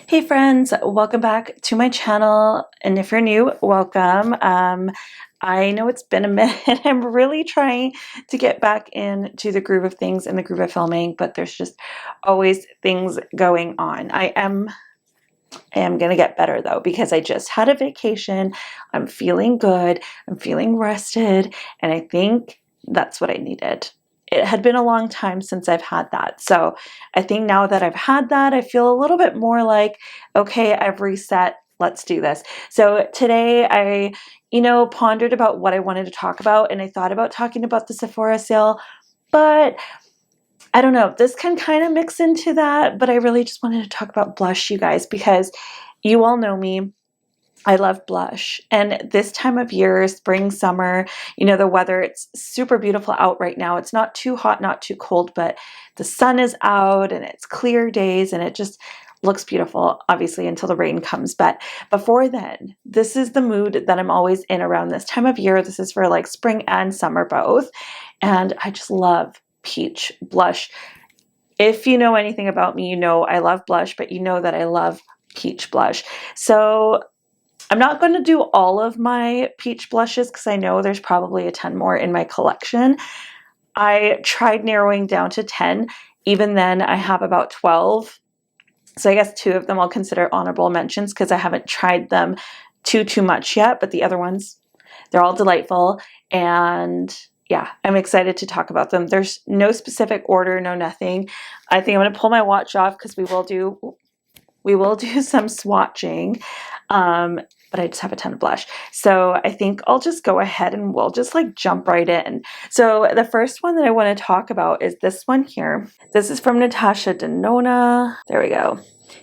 Hey friends, welcome back to my channel, and if you're new, welcome. I know it's been a minute. I'm really trying to get back into the groove of things and the groove of filming, but there's just always things going on. I am gonna get better though, because I just had a vacation. I'm feeling good, I'm feeling rested, and I think that's what I needed. It had been a long time since I've had that. So I think now that I've had that, I feel a little bit more like, okay, I've reset, let's do this. So today I, pondered about what I wanted to talk about, and I thought about talking about the Sephora sale, but I don't know, this can kind of mix into that, but I really just wanted to talk about blush, you guys, because you all know me. I love blush. And this time of year, spring, summer, the weather, it's super beautiful out right now. It's not too hot, not too cold, but the sun is out and it's clear days and it just looks beautiful, obviously, until the rain comes. But before then, this is the mood that I'm always in around this time of year. This is for like spring and summer both. And I just love peach blush. If you know anything about me, you know I love blush, but you know that I love peach blush. So I'm not going to do all of my peach blushes because I know there's probably a ton more in my collection. I tried narrowing down to 10. Even then, I have about 12. So I guess 2 of them I'll consider honorable mentions because I haven't tried them too much yet. But the other ones, they're all delightful. And yeah, I'm excited to talk about them. There's no specific order, no nothing. I think I'm going to pull my watch off because we will do some swatching. But I just have a ton of blush. So I think I'll just go ahead and we'll just like jump right in. So the first one that I want to talk about is this one here. This is from Natasha Denona. There we go.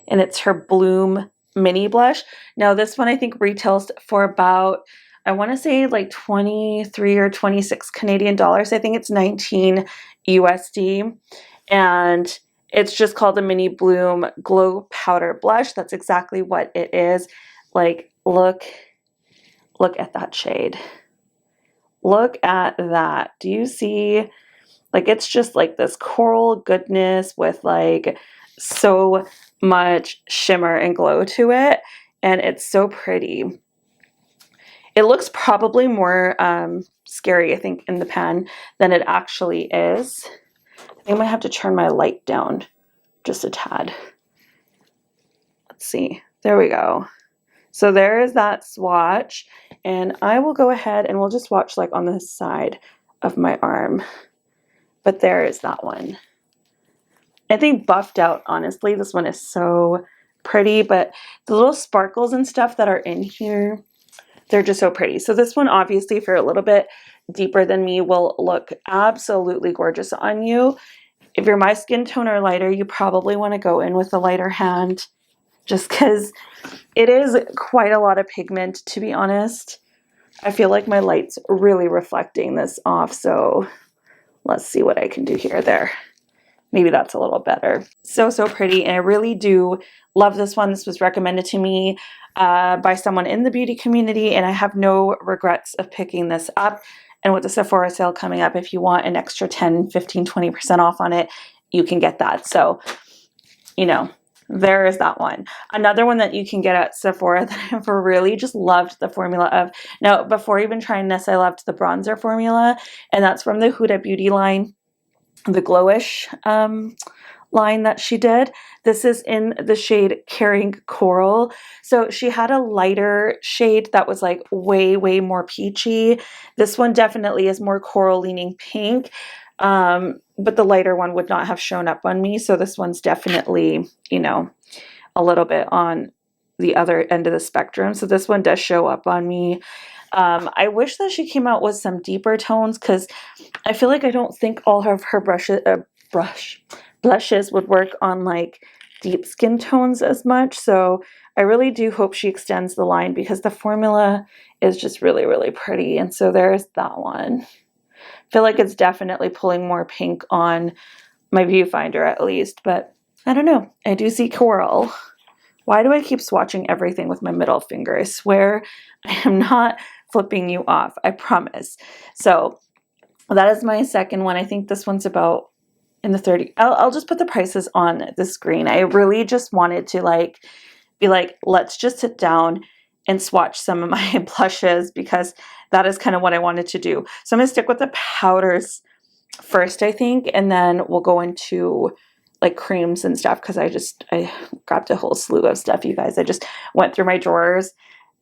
And it's her Bloom mini blush. Now this one I think retails for about, I want to say like 23 or 26 Canadian dollars. I think it's 19 USD. And it's just called a Mini Bloom Glow Powder Blush. That's exactly what it is. Like, look at that shade. Look at that. Do you see? Like, it's just like this coral goodness with like so much shimmer and glow to it. And it's so pretty. It looks probably more scary, I think, in the pan than it actually is. I might have to turn my light down just a tad. Let's see. There we go. So there is that swatch, and I will go ahead and we'll just swatch like on the side of my arm. But there is that one. I think buffed out, honestly, this one is so pretty, but the little sparkles and stuff that are in here, they're just so pretty. So this one, obviously, if you're a little bit deeper than me, will look absolutely gorgeous on you. If you're my skin tone or lighter, you probably want to go in with a lighter hand just because it is quite a lot of pigment, to be honest. I feel like my light's really reflecting this off, so let's see what I can do here. There. Maybe that's a little better. So pretty, and I really do love this one. This was recommended to me by someone in the beauty community, and I have no regrets of picking this up. And with the Sephora sale coming up, if you want an extra 10, 15, 20% off on it, you can get that. So, there is that one. Another one that you can get at Sephora that I've really just loved the formula of. Now, before even trying this, I loved the bronzer formula, and that's from the Huda Beauty line, the Glowish line that she did. This is in the shade Caring Coral. So she had a lighter shade that was like way more peachy. This one definitely is more coral leaning pink. But the lighter one would not have shown up on me. So this one's definitely, a little bit on the other end of the spectrum. So this one does show up on me. I wish that she came out with some deeper tones because I feel like I don't think all of her blushes would work on like deep skin tones as much. So I really do hope she extends the line because the formula is just really pretty. And so there's that one. I feel like it's definitely pulling more pink on my viewfinder at least, but I don't know. I do see coral. Why do I keep swatching everything with my middle finger? I swear I am not flipping you off. I promise. So that is my second one. I think this one's about in the 30. I'll just put the prices on the screen. I really just wanted to like be like, let's just sit down and swatch some of my blushes, because that is kind of what I wanted to do. So I'm going to stick with the powders first, I think, and then we'll go into like creams and stuff, because I grabbed a whole slew of stuff, you guys. I just went through my drawers.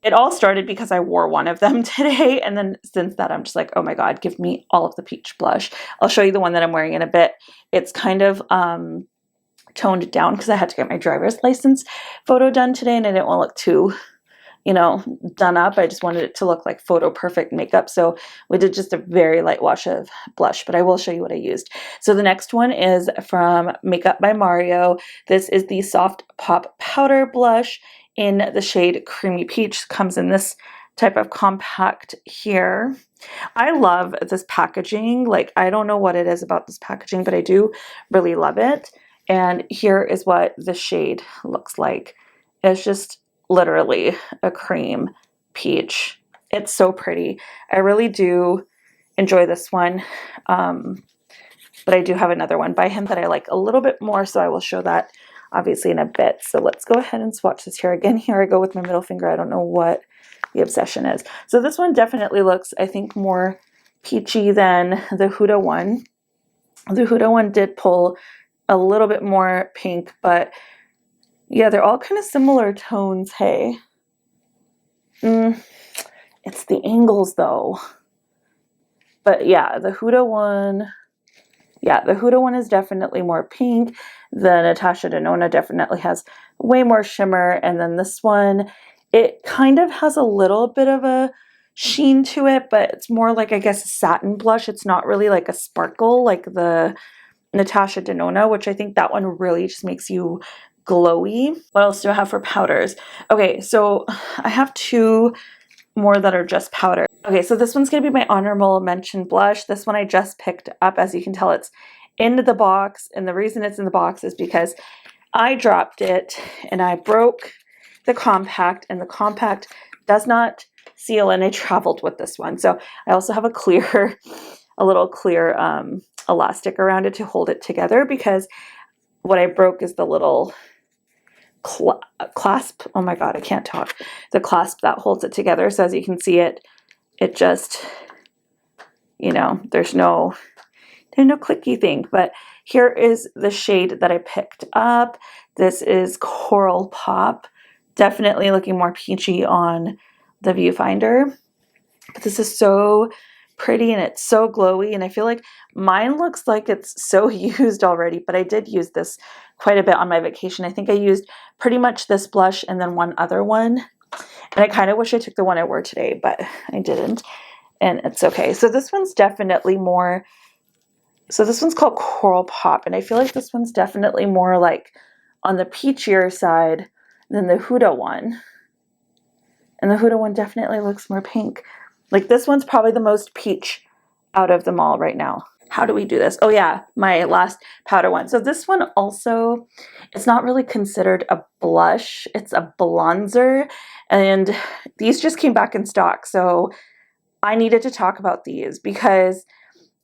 It all started because I wore one of them today, and then since that I'm just like, oh my god, give me all of the peach blush. I'll show you the one that I'm wearing in a bit. It's kind of toned down because I had to get my driver's license photo done today, and I didn't want to look too, you know, done up. I just wanted it to look like photo perfect makeup. So we did just a very light wash of blush, but I will show you what I used. So the next one is from Makeup by Mario. This is the Soft Pop Powder Blush in the shade Creamy Peach. Comes in this type of compact here. I love this packaging. Like, I don't know what it is about this packaging, but I do really love it. And here is what the shade looks like. It's just literally a cream peach. It's so pretty. I really do enjoy this one. But I do have another one by him that I like a little bit more, so I will show that obviously in a bit. So let's go ahead and swatch this here. Again, here I go with my middle finger. I don't know what the obsession is. So this one definitely looks, I think, more peachy than the Huda one. The Huda one did pull a little bit more pink, but yeah, they're all kind of similar tones, hey? It's the angles, though. But yeah, the Huda one... Yeah, the Huda one is definitely more pink. The Natasha Denona definitely has way more shimmer. And then this one, it kind of has a little bit of a sheen to it, but it's more like, I guess, a satin blush. It's not really like a sparkle like the Natasha Denona, which I think that one really just makes you glowy. What else do I have for powders? Okay, so I have two more that are just powder. Okay, so this one's going to be my honorable mention blush. This one I just picked up. As you can tell, it's in the box, and the reason it's in the box is because I dropped it and I broke the compact, and the compact does not seal, and I traveled with this one. So I also have a little clear elastic around it to hold it together, because what I broke is the little clasp. Oh my god, I can't talk. The clasp that holds it together. So as you can see, it just, you know, there's no clicky thing. But here is the shade that I picked up. This is Coral Pop. Definitely looking more peachy on the viewfinder. But this is so pretty, and it's so glowy, and I feel like mine looks like it's so used already, but I did use this quite a bit on my vacation. I think I used pretty much this blush and then one other one, and I kind of wish I took the one I wore today, but I didn't, and it's okay. So this one's definitely more, so this one's called Coral Pop, and I feel like this one's definitely more like on the peachier side than the Huda one, and the Huda one definitely looks more pink. Like, this one's probably the most peach out of them all right now. How do we do this? Oh yeah, my last powder one. So this one also, it's not really considered a blush. It's a Blonzer, and these just came back in stock. So I needed to talk about these because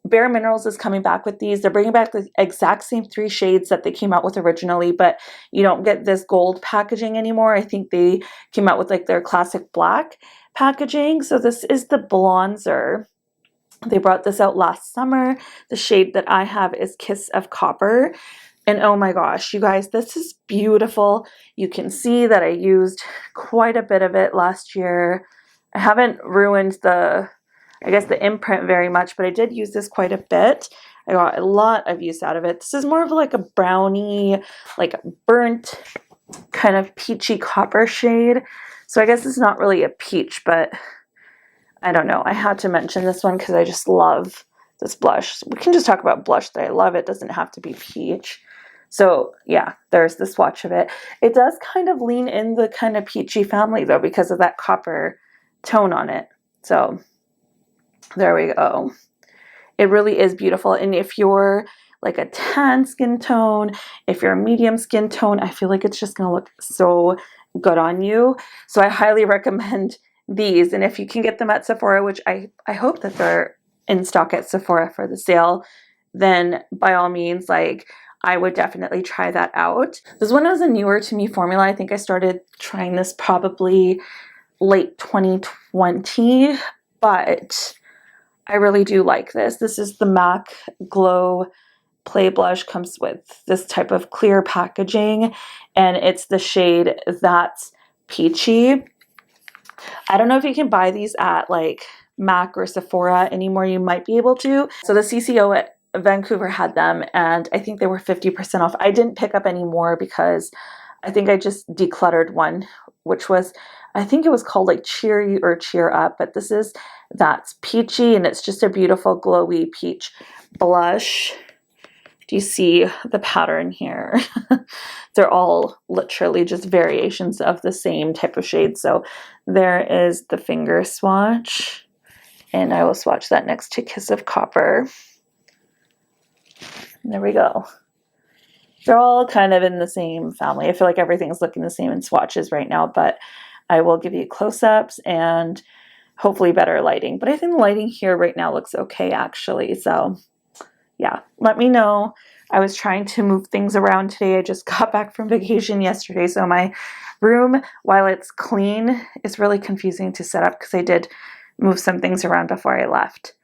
Bare Minerals is coming back with these. They're bringing back the exact same 3 shades that they came out with originally, but you don't get this gold packaging anymore. I think they came out with like their classic black packaging. So this is the Blonzer. They brought this out last summer. The shade that I have is Kiss of Copper. And oh my gosh, you guys, this is beautiful. You can see that I used quite a bit of it last year. I haven't ruined the imprint very much, but I did use this quite a bit. I got a lot of use out of it. This is more of like a brownie, like a burnt kind of peachy copper shade. So I guess it's not really a peach, but I don't know. I had to mention this one because I just love this blush. We can just talk about blush that I love. It doesn't have to be peach. So yeah, there's the swatch of it. It does kind of lean in the kind of peachy family though, because of that copper tone on it. So there we go. It really is beautiful. And if you're like a tan skin tone, if you're a medium skin tone, I feel like it's just going to look so good on you. So I highly recommend these. And if you can get them at Sephora, which I hope that they're in stock at Sephora for the sale, then by all means, like, I would definitely try that out. This one is a newer to me formula. I think I started trying this probably late 2020, but I really do like this. This is the MAC Glow Play Blush. Comes with this type of clear packaging, and it's the shade That's Peachy. I don't know if you can buy these at like MAC or Sephora anymore. You might be able to. So the CCO at Vancouver had them, and I think they were 50% off. I didn't pick up any more because I think I just decluttered one, which was, I think it was called like Cheer You or Cheer Up, but this is That's Peachy, and it's just a beautiful glowy peach blush. Do you see the pattern here? They're all literally just variations of the same type of shade. So there is the finger swatch, and I will swatch that next to Kiss of Copper. There we go. They're all kind of in the same family. I feel like everything's looking the same in swatches right now, but I will give you close-ups and hopefully better lighting. But I think the lighting here right now looks okay, actually. So yeah, let me know. I was trying to move things around today. I just got back from vacation yesterday, so my room, while it's clean, is really confusing to set up because I did move some things around before I left.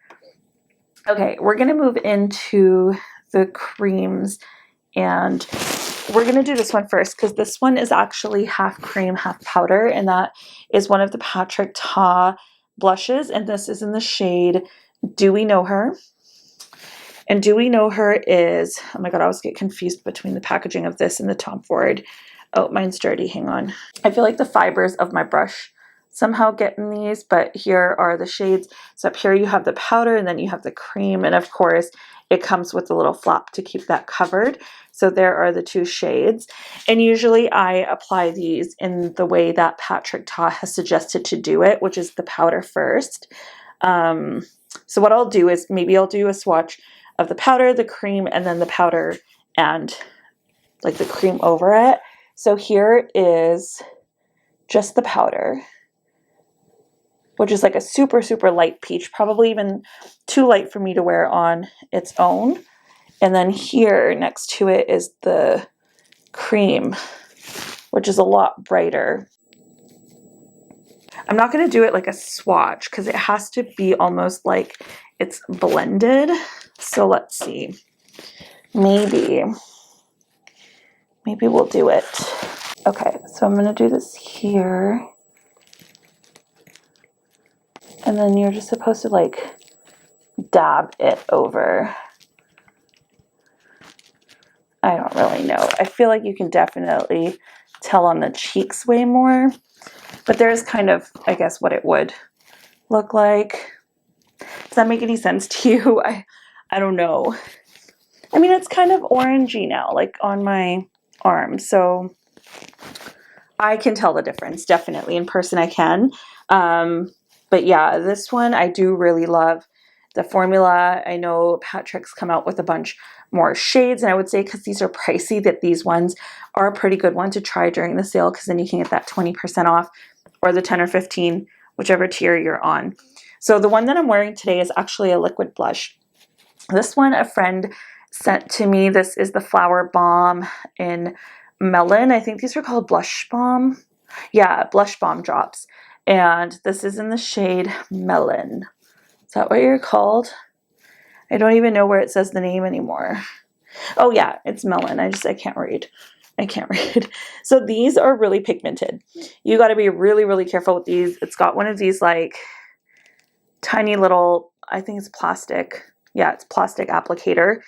Okay, we're going to move into the creams, and we're going to do this one first because this one is actually half cream, half powder, and that is one of the Patrick Ta blushes, and this is in the shade Do We Know Her? And Do We Know Her is, oh my god, I always get confused between the packaging of this and the Tom Ford. Oh, mine's dirty, hang on. I feel like the fibers of my brush somehow get in these, but here are the shades. So up here you have the powder, and then you have the cream, and of course it comes with a little flap to keep that covered. So there are the two shades, and usually I apply these in the way that Patrick Ta has suggested to do it, which is the powder first. So what I'll do is maybe I'll do a swatch of the powder, the cream, and then the powder and like the cream over it. So here is just the powder, which is like a super, super light peach, probably even too light for me to wear on its own. And then here next to it is the cream, which is a lot brighter. I'm not going to do it like a swatch because it has to be almost like it's blended. So let's see. Maybe we'll do it. Okay, so I'm going to do this here. And then you're just supposed to like dab it over. I don't really know. I feel like you can definitely tell on the cheeks way more. But there's kind of, I guess, what it would look like. Does that make any sense to you? I don't know. I mean, it's kind of orangey now, like on my arm. So I can tell the difference, definitely. In person, I can. But yeah, this one I do really love. The formula, I know Patrick's come out with a bunch more shades, and I would say because these are pricey that these ones are a pretty good one to try during the sale, because then you can get that 20% off or the 10 or 15, whichever tier you're on. So the one that I'm wearing today is actually a liquid blush. This one a friend sent to me. This is the Flower Bomb in Melon. I think these are called Blush Bomb. Yeah, Blush Bomb drops. And this is in the shade Melon. Is that what you're called? I don't even know where it says the name anymore. Oh yeah, it's Melon. I can't read. I can't read. So these are really pigmented. You got to be really, really careful with these. It's got one of these like tiny little, I think it's plastic. Yeah, it's plastic applicator.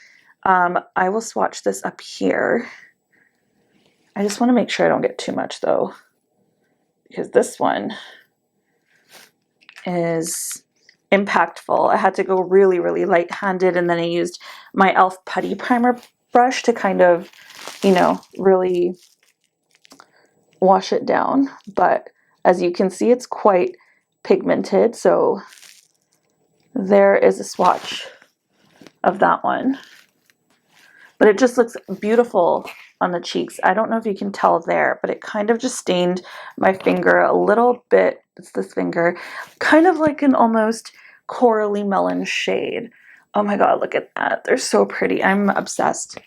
I will swatch this up here. I just want to make sure I don't get too much though, because this one is impactful. I had to go really, really light-handed, and then I used my e.l.f. Putty Primer brush to kind of, you know, really wash it down. But as you can see, it's quite pigmented. So there is a swatch of that one. But it just looks beautiful on the cheeks. I don't know if you can tell there, but it kind of just stained my finger a little bit. It's this finger, kind of like an almost corally melon shade. Oh my god, look at that. They're so pretty. I'm obsessed.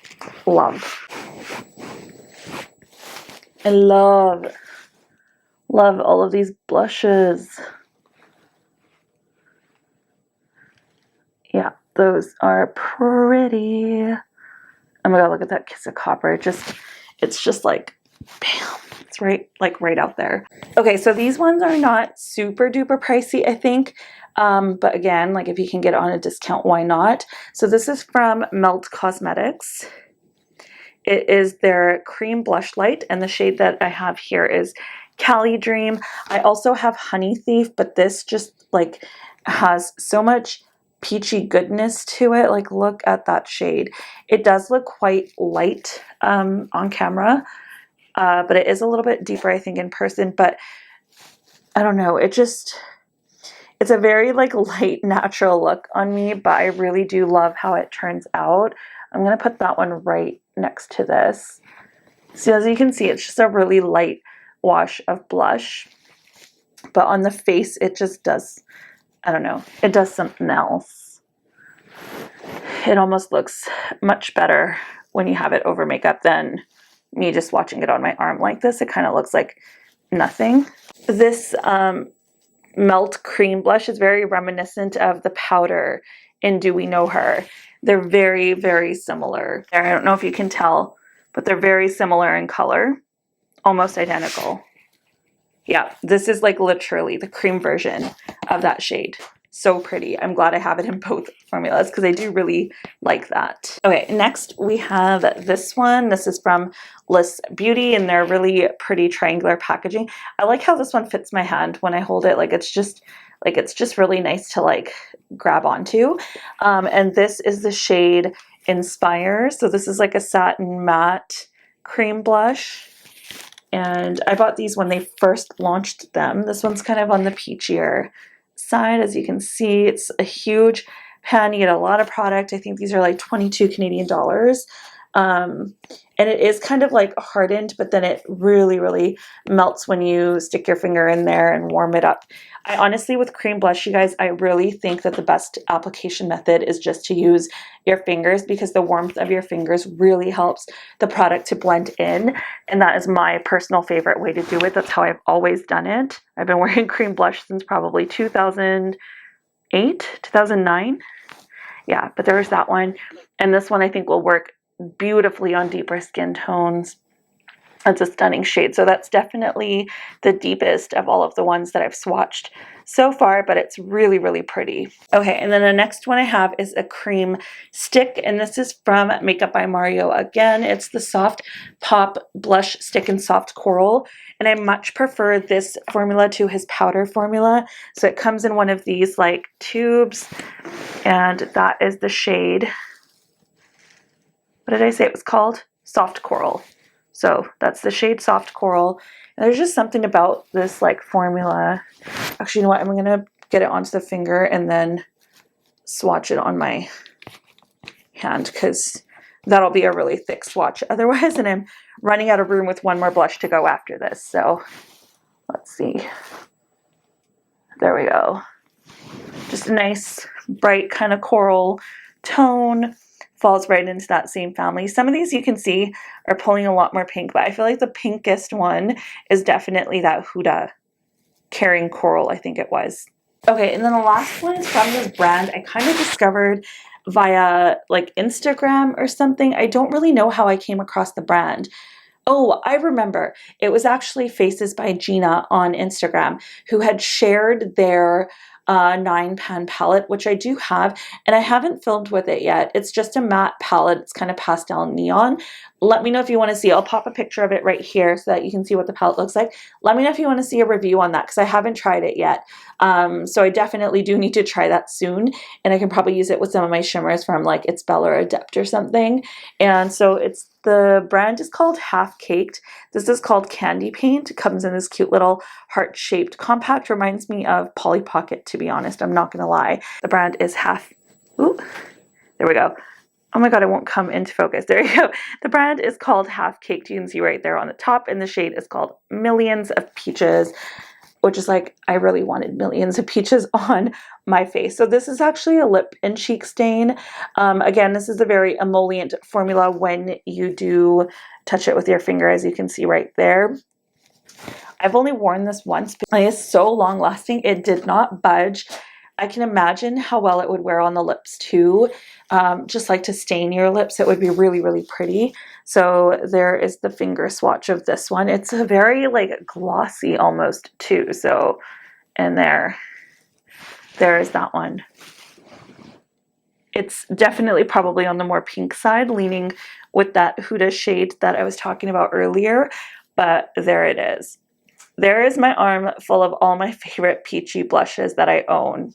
Love. I love all of these blushes. Yeah, those are pretty. Oh my god, look at that kiss of copper. It's just like, bam. It's right out there. Okay, so these ones are not super duper pricey, I think. But again, like if you can get it on a discount, why not? So this is from Melt Cosmetics. It is their cream blush light, and the shade that I have here is Cali Dream. I also have Honey Thief, but this just like has so much peachy goodness to it. Like look at that shade. It does look quite light on camera, but it is a little bit deeper, I think, in person. But I don't know, it's a very like light natural look on me, but I really do love how it turns out. I'm gonna put that one right next to this. So as you can see, it's just a really light wash of blush, but on the face it just does, I don't know, it does something else. It almost looks much better when you have it over makeup than me just watching it on my arm like this. It kind of looks like nothing. This Melt cream blush is very reminiscent of the powder in Do We Know Her. They're very, very similar. I don't know if you can tell, but they're very similar in color, almost identical. Yeah, this is like literally the cream version of that shade. So pretty. I'm glad I have it in both formulas because I do really like that. Okay, next we have this one. This is from Bliss Beauty, and they're really pretty triangular packaging. I like how this one fits my hand when I hold it. Like it's just really nice to like grab onto. And this is the shade Inspire. So this is like a satin matte cream blush. And I bought these when they first launched them. This one's kind of on the peachier side. As you can see, it's a huge pan. You get a lot of product. I think these are like 22 Canadian dollars. And it is kind of like hardened, but then it really, really melts when you stick your finger in there and warm it up. I honestly, with cream blush, you guys, I really think that the best application method is just to use your fingers, because the warmth of your fingers really helps the product to blend in. And that is my personal favorite way to do it. That's how I've always done it. I've been wearing cream blush since probably 2008, 2009. Yeah, but there's that one. And this one I think will work beautifully on deeper skin tones. It's a stunning shade. So that's definitely the deepest of all of the ones that I've swatched so far, but it's really, really pretty. Okay, and then the next one I have is a cream stick, and this is from Makeup by Mario again. It's the Soft Pop Blush Stick in Soft Coral, and I much prefer this formula to his powder formula. So it comes in one of these like tubes, and that is the shade. What did I say it was called? Soft Coral. So that's the shade Soft Coral. And there's just something about this like formula. Actually, you know what? I'm going to get it onto the finger and then swatch it on my hand, because that'll be a really thick swatch otherwise. And I'm running out of room with one more blush to go after this. So let's see. There we go. Just a nice bright kind of coral tone. Falls right into that same family. Some of these you can see are pulling a lot more pink, but I feel like the pinkest one is definitely that Huda Caring Coral, I think it was. Okay, and then the last one is from this brand I kind of discovered via like Instagram or something. I don't really know how I came across the brand. Oh, I remember. It was actually Faces by Gina on Instagram who had shared their 9-pan palette, which I do have, and I haven't filmed with it yet. It's just a matte palette. It's kind of pastel neon. Let me know if you want to see. I'll pop a picture of it right here so that you can see what the palette looks like. Let me know if you want to see a review on that, because I haven't tried it yet. So I definitely do need to try that soon, and I can probably use it with some of my shimmers from like It's Bella or Adept or something. And so the brand is called Half Caked. This is called Candy Paint. It comes in this cute little heart-shaped compact. Reminds me of Polly Pocket, to be honest. I'm not going to lie. The brand is Ooh, there we go. Oh my god, it won't come into focus. There you go. The brand is called Half Caked. You can see right there on the top, and the shade is called Millions of Peaches. which is like, I really wanted millions of peaches on my face. So this is actually a lip and cheek stain. Again, this is a very emollient formula when you do touch it with your finger, as you can see right there. I've only worn this once, but it is so long lasting. It did not budge. I can imagine how well it would wear on the lips too. Just like to stain your lips, it would be really, really pretty. So there is the finger swatch of this one. It's a very like glossy almost too. So, and there is that one. It's definitely probably on the more pink side, leaning with that Huda shade that I was talking about earlier, but there it is. There is my arm full of all my favorite peachy blushes that I own,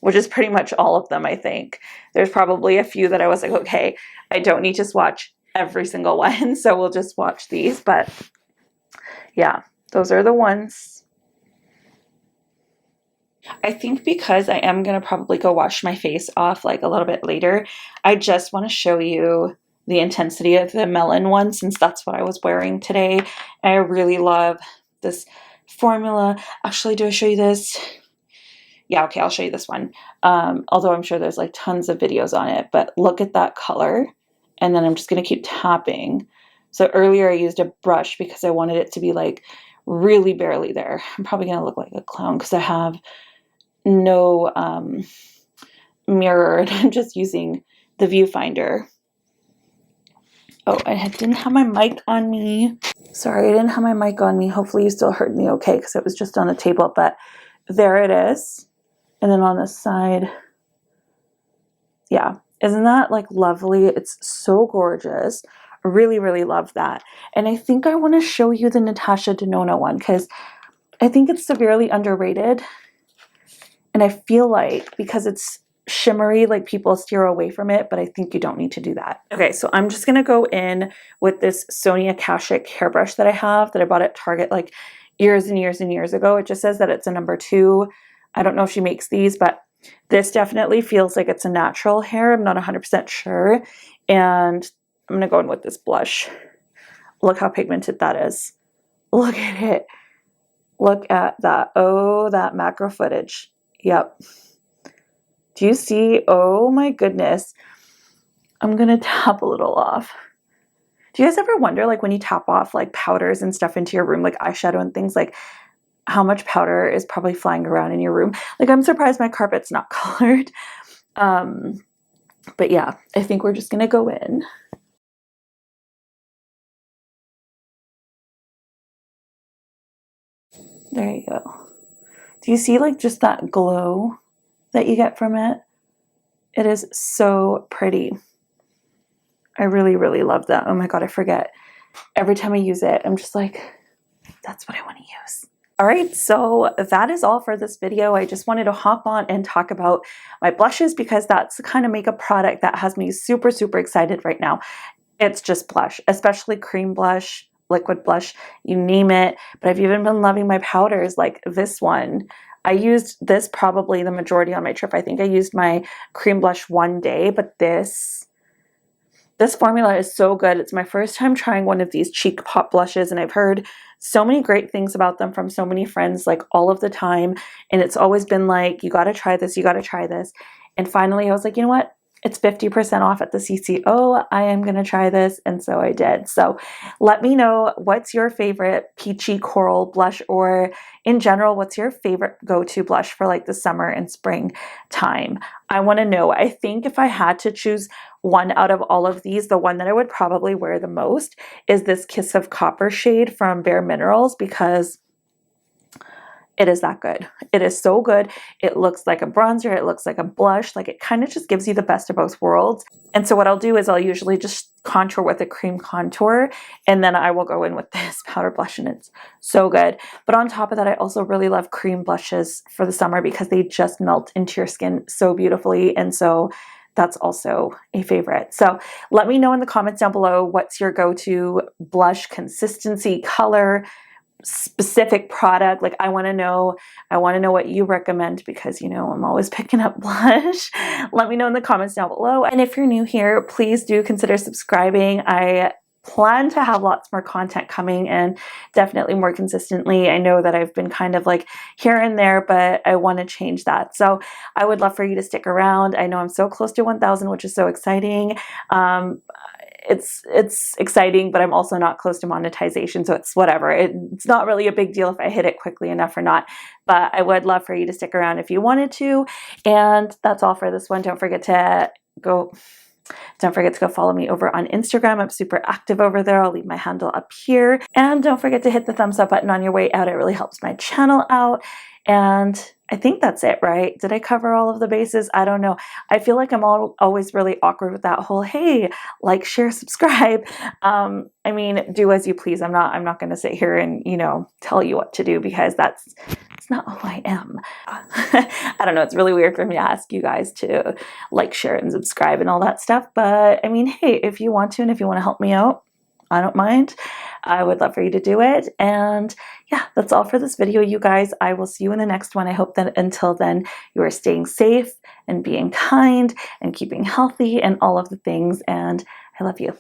which is pretty much all of them, I think. There's probably a few that I was like, okay, I don't need to swatch every single one, so we'll just swatch these. But yeah, those are the ones. I think because I am going to probably go wash my face off like a little bit later, I just want to show you the intensity of the melon one, since that's what I was wearing today. And I really love this formula. Actually, do I show you this? Yeah, okay, I'll show you this one. Although I'm sure there's like tons of videos on it, but look at that color. And then I'm just going to keep tapping. So earlier I used a brush because I wanted it to be like really barely there. I'm probably going to look like a clown because I have no mirror and I'm just using the viewfinder. Oh, I didn't have my mic on me. Sorry, I didn't have my mic on me. Hopefully you still heard me okay because it was just on the table, but there it is. And then on the side, yeah, isn't that like lovely? It's so gorgeous. I really, really love that. And I think I want to show you the Natasha Denona one because I think it's severely underrated. And I feel like because it's shimmery, like people steer away from it, but I think you don't need to do that. Okay, so I'm just going to go in with this Sonia Kashuk hairbrush that I have that I bought at Target like years and years and years ago. It just says that it's a number 2. I don't know if she makes these, but this definitely feels like it's a natural hair. I'm not 100% sure. And I'm going to go in with this blush. Look how pigmented that is. Look at it. Look at that. Oh, that macro footage. Yep. Do you see? Oh my goodness. I'm going to tap a little off. Do you guys ever wonder, like when you tap off like powders and stuff into your room, like eyeshadow and things, like how much powder is probably flying around in your room? Like I'm surprised my carpet's not colored. But yeah, I think we're just going to go in. There you go. Do you see like just that glow that you get from it? It is so pretty. I really, really love that. Oh my God, I forget. Every time I use it, I'm just like, that's what I want to use. All right, so that is all for this video. I just wanted to hop on and talk about my blushes because that's the kind of makeup product that has me super, super excited right now. It's just blush, especially cream blush, liquid blush, you name it. But I've even been loving my powders like this one. I used this probably the majority on my trip. I think I used my cream blush one day, but this formula is so good. It's my first time trying one of these cheek pop blushes, and I've heard so many great things about them from so many friends, like all of the time. And it's always been like, you got to try this, you got to try this. And finally I was like, you know what? It's 50% off at the CCO. I am going to try this. And so I did. So let me know, what's your favorite peachy coral blush, or in general, what's your favorite go-to blush for like the summer and spring time? I want to know. I think if I had to choose one out of all of these, the one that I would probably wear the most is this Kiss of Copper shade from Bare Minerals, because it is that good. It is so good. It looks like a bronzer. It looks like a blush. Like it kind of just gives you the best of both worlds. And so what I'll do is I'll usually just contour with a cream contour, and then I will go in with this powder blush, and it's so good. But on top of that, I also really love cream blushes for the summer because they just melt into your skin so beautifully. And so that's also a favorite. So let me know in the comments down below, what's your go-to blush consistency, color, specific product. Like I want to know what you recommend, because you know I'm always picking up blush. Let me know in the comments down below. And if you're new here, please do consider subscribing. I plan to have lots more content coming and definitely more consistently. I know that I've been kind of like here and there, but I want to change that. So I would love for you to stick around. I know I'm so close to 1,000, which is so exciting. It's exciting, but I'm also not close to monetization, so it's whatever. It's not really a big deal if I hit it quickly enough or not, but I would love for you to stick around if you wanted to. And that's all for this one. Don't forget to go follow me over on Instagram. I'm super active over there. I'll leave my handle up here. And don't forget to hit the thumbs up button on your way out. It really helps my channel out. And I think that's it, right? Did I cover all of the bases? I don't know. I feel like I'm always really awkward with that whole, hey, like, share, subscribe. I mean, do as you please. I'm not going to sit here and, you know, tell you what to do, because it's not who I am. I don't know. It's really weird for me to ask you guys to like, share, and subscribe and all that stuff. But I mean, hey, if you want to, and if you want to help me out, I don't mind. I would love for you to do it. And yeah, that's all for this video, you guys. I will see you in the next one. I hope that until then, you are staying safe and being kind and keeping healthy and all of the things. And I love you.